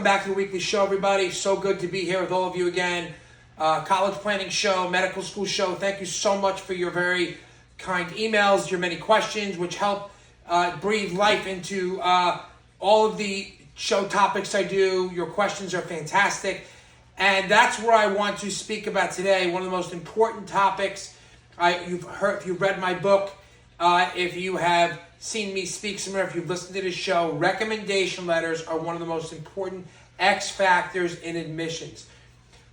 back to the weekly show, everybody. So good to be here with all of you again. College planning show, medical school show. Thank you so much for your very kind emails, your many questions, which help breathe life into all of the show topics I do. Your questions are fantastic. And that's where I want to speak about today. One of the most important topics. If you've read my book, if you have seen me speak somewhere, if you've listened to this show, recommendation letters are one of the most important X factors in admissions.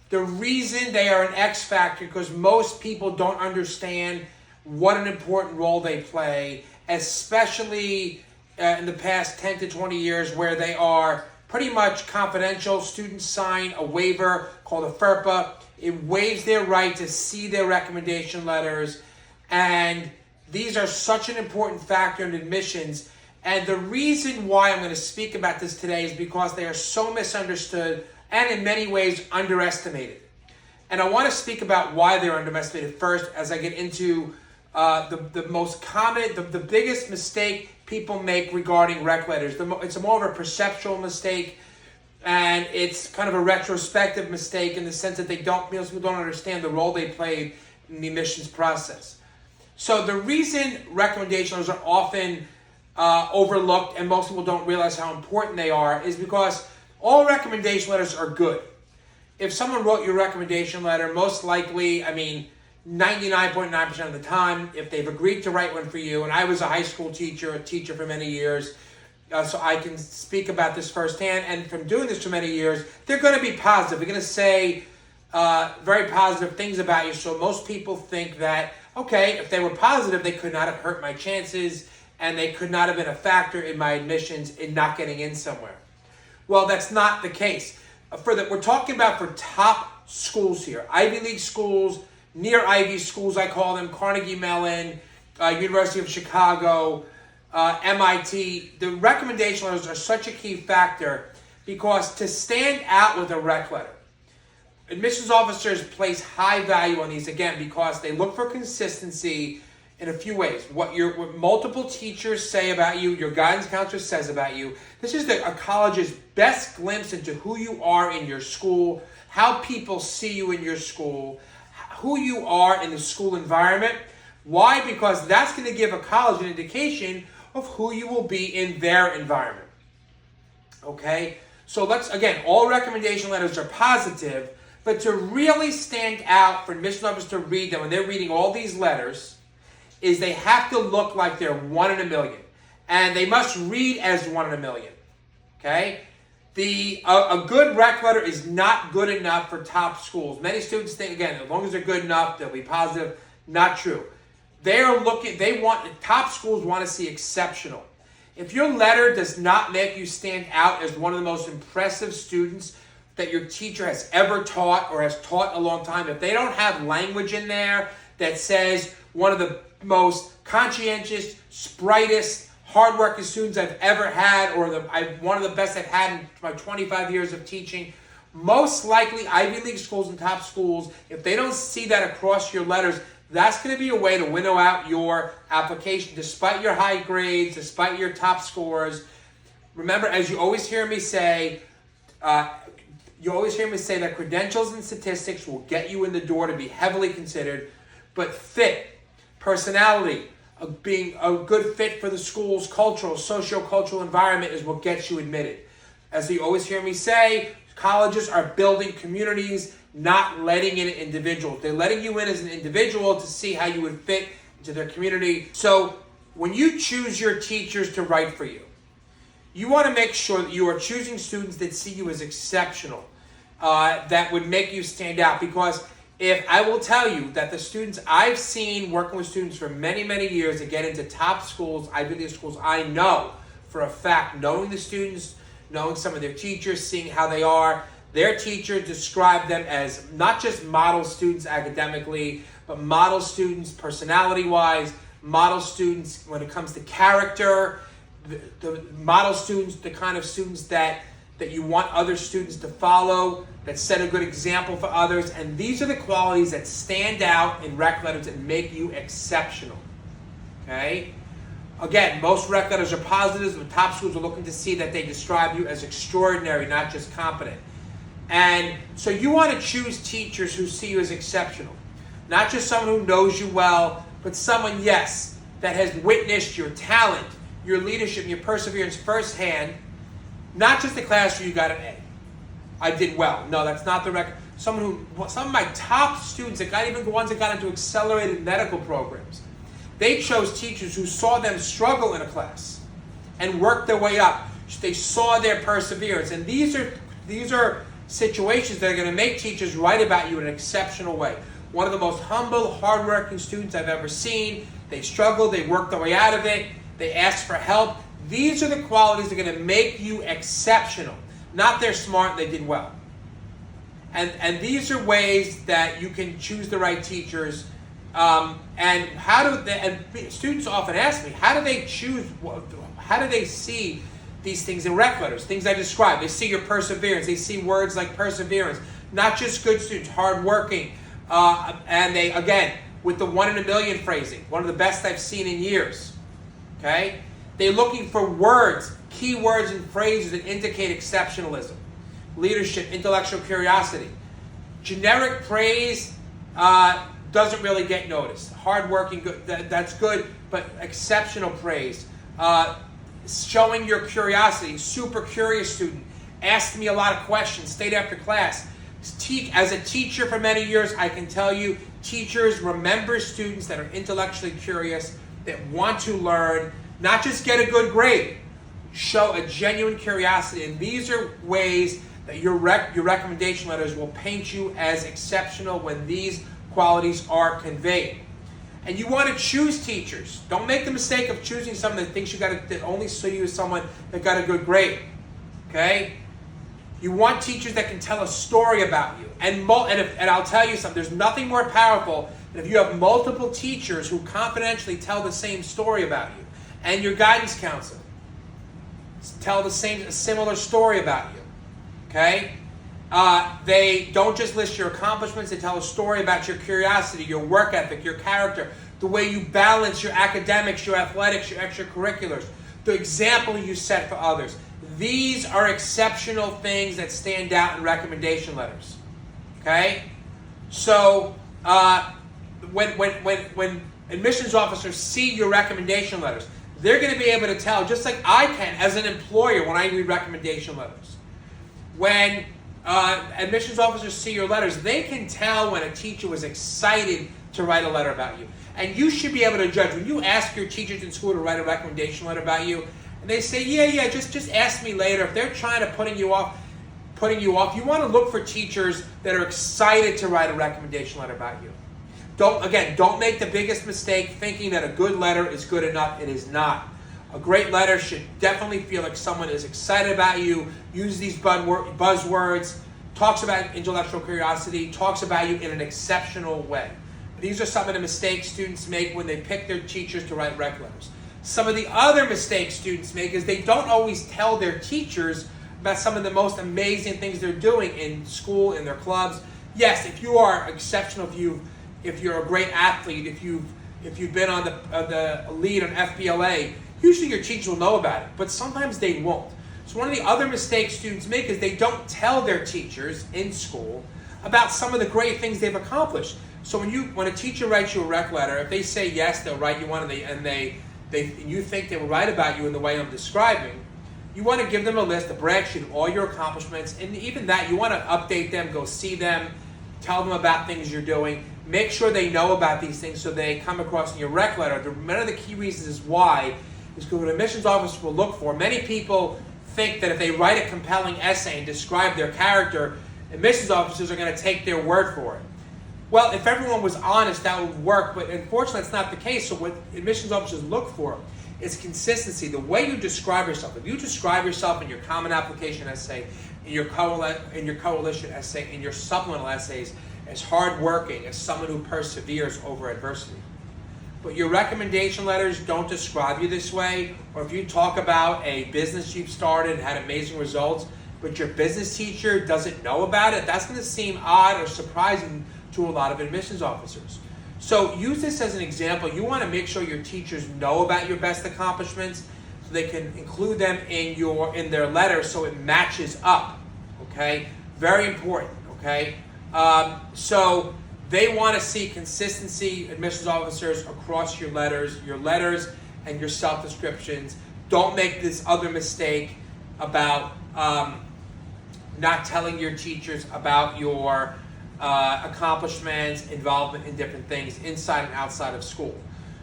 The reason they are an X factor because most people don't understand what an important role they play, especially in the past 10 to 20 years where they are pretty much confidential. Students sign a waiver called a FERPA. It waives their right to see their recommendation letters, and these are such an important factor in admissions. And the reason why I'm going to speak about this today is because they are so misunderstood and in many ways underestimated. And I want to speak about why they're underestimated first as I get into the most common, the biggest mistake people make regarding rec letters. It's more of a perceptual mistake, and it's kind of a retrospective mistake in the sense that most people don't understand the role they played in the admissions process. So the reason recommendation letters are often overlooked and most people don't realize how important they are is because all recommendation letters are good. If someone wrote your recommendation letter, most likely, 99.9% of the time, if they've agreed to write one for you, and I was a high school teacher, a teacher for many years, so I can speak about this firsthand, and from doing this for many years, they're going to be positive. They're going to say very positive things about you, so most people think that, okay, if they were positive, they could not have hurt my chances, and they could not have been a factor in my admissions in not getting in somewhere. Well, that's not the case. We're talking about for top schools here, Ivy League schools, near Ivy schools, I call them, Carnegie Mellon, University of Chicago, MIT. The recommendation letters are such a key factor because to stand out with a rec letter, admissions officers place high value on these, again, because they look for consistency in a few ways. What multiple teachers say about you, your guidance counselor says about you. This is a college's best glimpse into who you are in your school, how people see you in your school, who you are in the school environment. Why? Because that's going to give a college an indication of who you will be in their environment. Okay? So all recommendation letters are positive, but to really stand out for admission officers to read them when they're reading all these letters is they have to look like they're 1 in a million. And they must read as 1 in a million. Okay? A good rec letter is not good enough for top schools. Many students think, again, as long as they're good enough, they'll be positive. Not true. Top schools want to see exceptional. If your letter does not make you stand out as one of the most impressive students that your teacher has ever taught or has taught a long time, if they don't have language in there that says one of the most conscientious, brightest, hardworking students I've ever had, or one of the best I've had in my 25 years of teaching, most likely Ivy League schools and top schools, if they don't see that across your letters, that's going to be a way to winnow out your application, despite your high grades, despite your top scores. Remember, as you always hear me say, that credentials and statistics will get you in the door to be heavily considered, but fit, personality, being a good fit for the school's cultural, socio-cultural environment is what gets you admitted. As you always hear me say, colleges are building communities, not letting in individuals. They're letting you in as an individual to see how you would fit into their community. So when you choose your teachers to write for you, you want to make sure that you are choosing students that see you as exceptional, that would make you stand out. Because if I will tell you that the students I've seen working with students for many, many years that get into top schools, Ivy League schools, I know for a fact, knowing the students, knowing some of their teachers, seeing how they are, their teachers describe them as not just model students academically, but model students personality-wise, model students when it comes to character, the model students, the kind of students that you want other students to follow, that set a good example for others. And these are the qualities that stand out in rec letters and make you exceptional. Okay? Again, most rec letters are positives, but top schools are looking to see that they describe you as extraordinary, not just competent. And so you want to choose teachers who see you as exceptional. Not just someone who knows you well, but someone, yes, that has witnessed your talent, your leadership, your perseverance firsthand. Not just the class where you got an A. I did well. No, that's not the record. Some of my top students, that got even the ones that got into accelerated medical programs, they chose teachers who saw them struggle in a class and worked their way up. They saw their perseverance. And these are situations that are going to make teachers write about you in an exceptional way. One of the most humble, hardworking students I've ever seen. They struggled, they worked their way out of it, they asked for help. These are the qualities that are going to make you exceptional. Not they're smart, they did well. And these are ways that you can choose the right teachers. And students often ask me, how do they choose, how do they see these things in rec letters, things I described? They see your perseverance, they see words like perseverance, not just good students, hardworking, and they, again, with the 1 in a million phrasing, one of the best I've seen in years, okay? They're looking for words, key words and phrases that indicate exceptionalism, leadership, intellectual curiosity. Generic praise doesn't really get noticed. Hardworking, good, that's good, but exceptional praise. Showing your curiosity, super curious student, asked me a lot of questions, stayed after class. As a teacher for many years, I can tell you, teachers remember students that are intellectually curious, that want to learn, not just get a good grade, show a genuine curiosity. And these are ways that your recommendation letters will paint you as exceptional when these qualities are conveyed. And you want to choose teachers. Don't make the mistake of choosing someone that thinks that only see you as someone that got a good grade. Okay? You want teachers that can tell a story about you. And I'll tell you something, there's nothing more powerful than if you have multiple teachers who confidentially tell the same story about you. And your guidance counselor tell a similar story about you. Okay? They don't just list your accomplishments, they tell a story about your curiosity, your work ethic, your character, the way you balance your academics, your athletics, your extracurriculars, the example you set for others. These are exceptional things that stand out in recommendation letters. Okay? So, when admissions officers see your recommendation letters, they're going to be able to tell, just like I can as an employer when I read recommendation letters. When admissions officers see your letters, they can tell when a teacher was excited to write a letter about you. And you should be able to judge. When you ask your teachers in school to write a recommendation letter about you, and they say, yeah, just ask me later. If they're trying to putting you off, you want to look for teachers that are excited to write a recommendation letter about you. Don't make the biggest mistake thinking that a good letter is good enough. It is not. A great letter should definitely feel like someone is excited about you, uses these buzzwords, talks about intellectual curiosity, talks about you in an exceptional way. These are some of the mistakes students make when they pick their teachers to write rec letters. Some of the other mistakes students make is they don't always tell their teachers about some of the most amazing things they're doing in school, in their clubs. Yes, if you are exceptional, if you're a great athlete, if you've been on the lead on FBLA, usually your teachers will know about it, but sometimes they won't. So one of the other mistakes students make is they don't tell their teachers in school about some of the great things they've accomplished. So when a teacher writes you a rec letter, if they say yes, they'll write you one, and you think they will write about you in the way I'm describing, you want to give them a list, a brag sheet of all your accomplishments, and even that, you want to update them, go see them, tell them about things you're doing. Make sure they know about these things so they come across in your rec letter. One of the key reasons is why is because what admissions officers will look for. Many people think that if they write a compelling essay and describe their character, admissions officers are going to take their word for it. Well, if everyone was honest, that would work, but unfortunately that's not the case. So what admissions officers look for is consistency. The way you describe yourself. If you describe yourself in your common application essay, in your coalition essay, in your supplemental essays, as hardworking, as someone who perseveres over adversity. But your recommendation letters don't describe you this way, or if you talk about a business you've started and had amazing results, but your business teacher doesn't know about it, that's going to seem odd or surprising to a lot of admissions officers. So use this as an example. You want to make sure your teachers know about your best accomplishments so they can include them in their letter so it matches up. Okay? Very important. Okay? So they want to see consistency, admissions officers, across your letters and your self-descriptions. Don't make this other mistake about not telling your teachers about your accomplishments, involvement in different things inside and outside of school.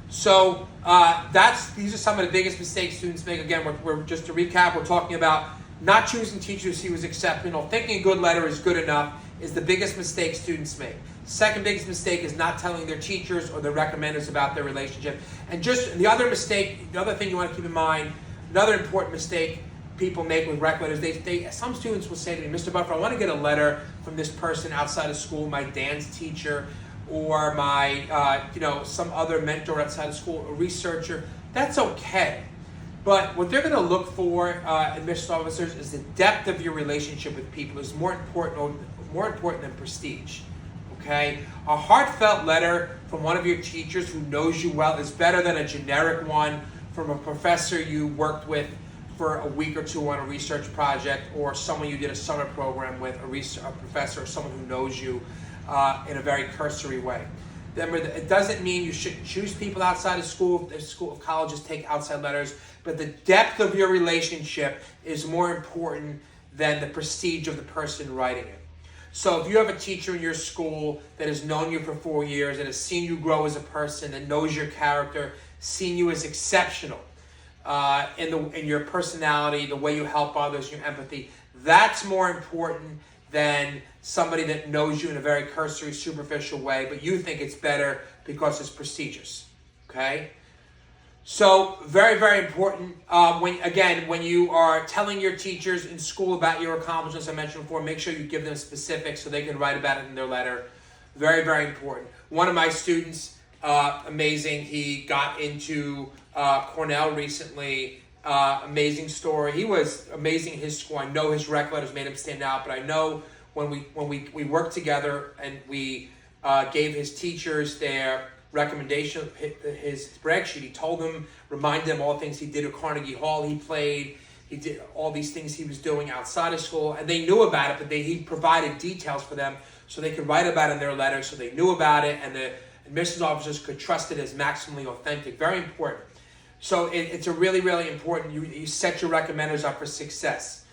So these are some of the biggest mistakes students make. Again, we're just to recap, we're talking about not choosing teachers who is exceptional. Thinking a good letter is good enough is the biggest mistake students make. Second biggest mistake is not telling their teachers or their recommenders about their relationship. And just the other thing you want to keep in mind, another important mistake people make with rec letters, some students will say to me, Mr. Buffer, I want to get a letter from this person outside of school, my dance teacher, or my, some other mentor outside of school, a researcher. That's okay. But what they're going to look for, admissions officers, is the depth of your relationship with people is more important than prestige. Okay? A heartfelt letter from one of your teachers who knows you well is better than a generic one from a professor you worked with for a week or two on a research project, or someone you did a summer program with, a professor or someone who knows you in a very cursory way. Remember, it doesn't mean you shouldn't choose people outside of school. If colleges take outside letters, but the depth of your relationship is more important than the prestige of the person writing it. So if you have a teacher in your school that has known you for 4 years, that has seen you grow as a person, that knows your character, seen you as exceptional in your personality, the way you help others, your empathy, that's more important than somebody that knows you in a very cursory, superficial way, but you think it's better because it's prestigious. Okay? So very, very important. When you are telling your teachers in school about your accomplishments, I mentioned before, make sure you give them specifics so they can write about it in their letter. Very, very important. One of my students, amazing, he got into Cornell recently. Amazing story. He was amazing in his school. I know his rec letters made him stand out, but I know when we worked together and we gave his teachers their recommendation, his brag sheet, he told them, reminded them all the things he did at Carnegie Hall. He played, he did all these things he was doing outside of school, and they knew about it, but he provided details for them so they could write about it in their letter, so they knew about it, and the admissions officers could trust it as maximally authentic. Very important. So it's a really, really important. You set your recommenders up for success.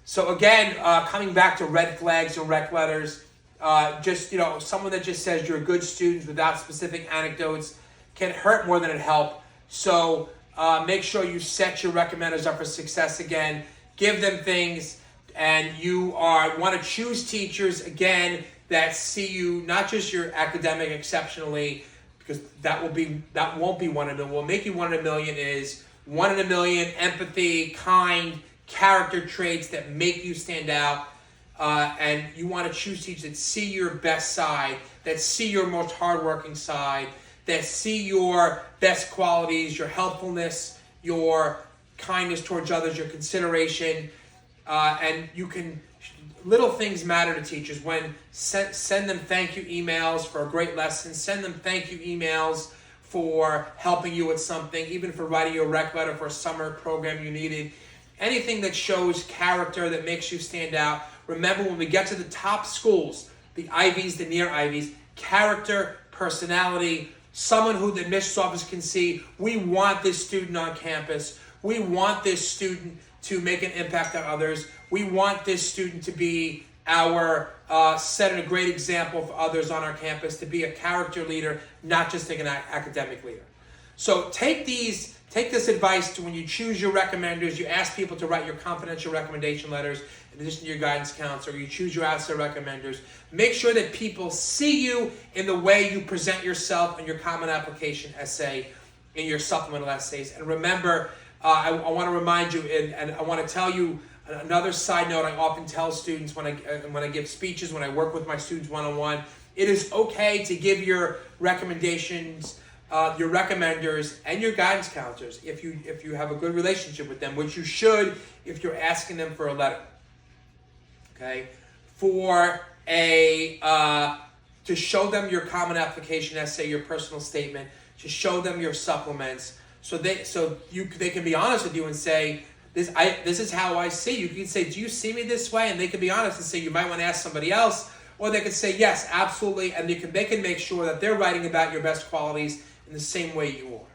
So again, coming back to red flags and rec letters, someone that just says you're a good student without specific anecdotes can hurt more than it help. So make sure you set your recommenders up for success again. Give them things, and you want to choose teachers again that see you not just your academic exceptionally, because that won't be one in a million. What will make you one in a million is one in a million empathy, kind, character traits that make you stand out. And you want to choose teachers that see your best side, that see your most hardworking side, that see your best qualities, your helpfulness, your kindness towards others, your consideration, and you can. Little things matter to teachers. When send them thank you emails for a great lesson. Send them thank you emails for helping you with something, even for writing your rec letter for a summer program you needed. Anything that shows character, that makes you stand out. Remember, when we get to the top schools, the Ivies, the near Ivies, character, personality, someone who the admissions office can see, we want this student on campus. We want this student to make an impact on others. We want this student to be our setting a great example for others on our campus, to be a character leader, not just an academic leader. So take this advice to when you choose your recommenders. You ask people to write your confidential recommendation letters in addition to your guidance counselor. You choose your outside recommenders. Make sure that people see you in the way you present yourself in your common application essay, in your supplemental essays. And remember, I want to remind you, and I want to tell you another side note I often tell students when I give speeches, when I work with my students one-on-one. It is okay to give your recommendations, your recommenders, and your guidance counselors if you have a good relationship with them, which you should if you're asking them for a letter. Okay, to show them your common application essay, your personal statement, to show them your supplements, so they can be honest with you and say, this is how I see you. You can say, do you see me this way? And they can be honest and say, you might want to ask somebody else. Or they can say, yes, absolutely. And they can make sure that they're writing about your best qualities in the same way you are.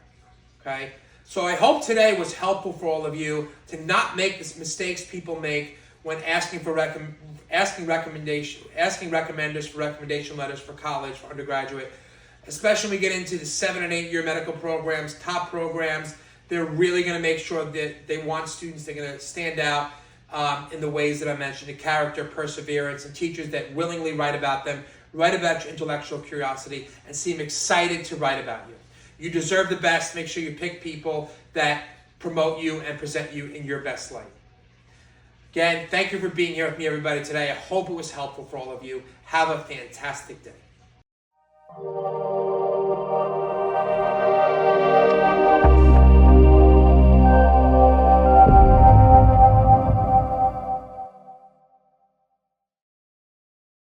Okay? So I hope today was helpful for all of you to not make the mistakes people make when asking recommenders for recommendation letters for college, for undergraduate. Especially when we get into the 7 and 8 year medical programs, top programs, they're really going to make sure that they want students that are going to stand out in the ways that I mentioned, the character, perseverance, and teachers that willingly write about them, write about your intellectual curiosity, and seem excited to write about you. You deserve the best. Make sure you pick people that promote you and present you in your best light. Again, thank you for being here with me, everybody, today. I hope it was helpful for all of you. Have a fantastic day.